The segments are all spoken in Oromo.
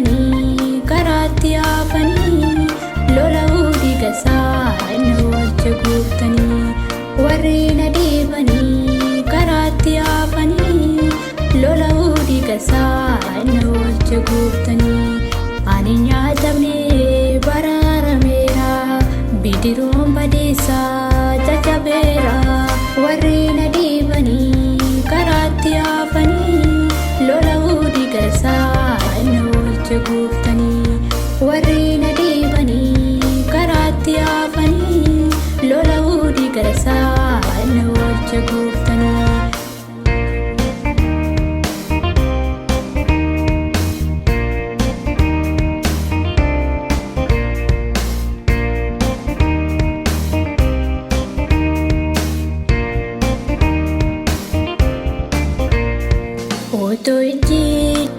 deebanii karaatti haafanii lola hudii gasaa inni wajja guuttanii warri na deebanii karaatti haafanii lola hudii gasaa inni wajja guuttanii ani nyaatamne baraarameera bidiruun badeessaa cacabeera warri na deebanii karaatti haafanii lola hudii gasaa inni wajja guuttanii warri na deebanii karaatti haafanii lola hudii gasaa inni wajja guuttanii. Otoo ijji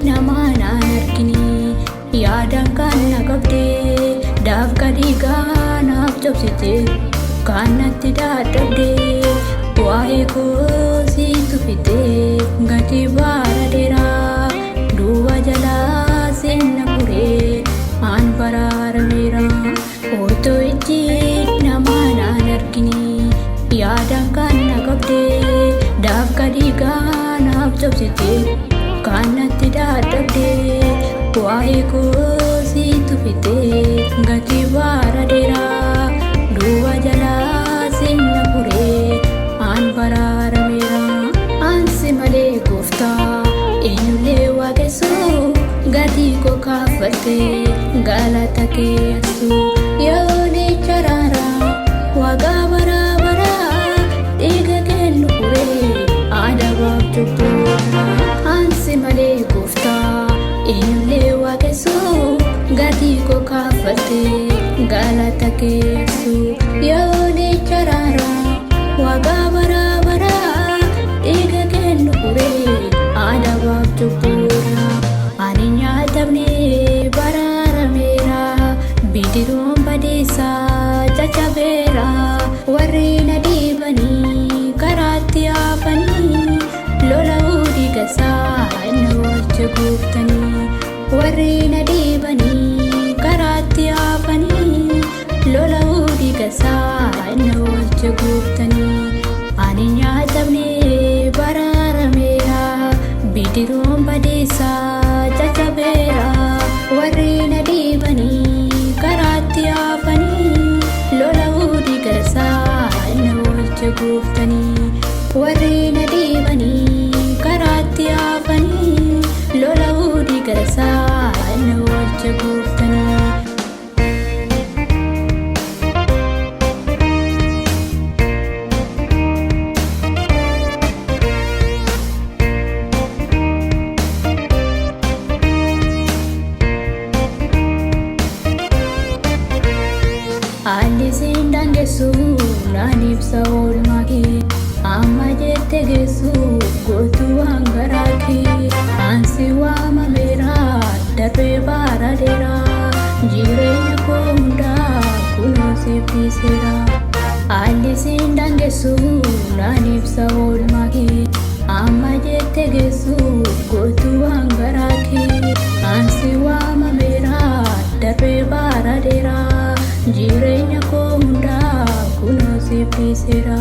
namaan argini yaadaan kan na qabdee daafka dhiigaa naaf cabsite kan natti dadhabdee waa'ee koo siitu fixee gatii baara dheeraa duuba jalaa seenna furee aan baraarameera. Otoo ijji namaan argini yaadaan kan na qabdee daafka dhiigaa naaf cabsite kan natti dadhabdee waa'ee koo siitu fixee gatii baara dheeraa duuba jalaa seenna furee aan baraarameera. Ansi malee gooftaa eenyullee waaqessuu gatii koo kaaffattee galata keessu yooni charaara waaqa baraa baraa dhiiga kennu furee adabaaf cubbuudha. Ansi malee gooftaa eenyullee waaqessuu gatii koo kaaffattee galata keessu yooni charaara waaqa baraa baraa dhiiga kennu furee adabaaf cubbuudha. Ani nyaatamne baraarameera bidiruun badeessaa cacabeera warri na deebanii karaatti haafanii lola hudii gasaa inni wajja guuttanii warri na deebanii karaatti haafanii lola hudii gasaa inni wajja guuttanii. Ani nyaatamne baraarameera bidiruun badeessaa cacabeera warri na deebanii karaatti haafanii lola hudii gasaa inni wajja guuttanii warri na deebanii karaatti haafanii lola hudii gasaa inni wajja guuttanii. Haalli siin dandeessu naan ibsa oolmaa kee amma jette geessu gootuu hangaraa kee. Ansi waamameera darbee baara dheeraa jireenya koo hundaa kunoo siif dhiiseera. Haalli siin dandeessu naan ibsa oolmaa kee amma jette geessu gootuu hangaraa kee. Ansi waamameera darbee baara dheeraa jireenya koo hundaa kunoo siif dhiiseera.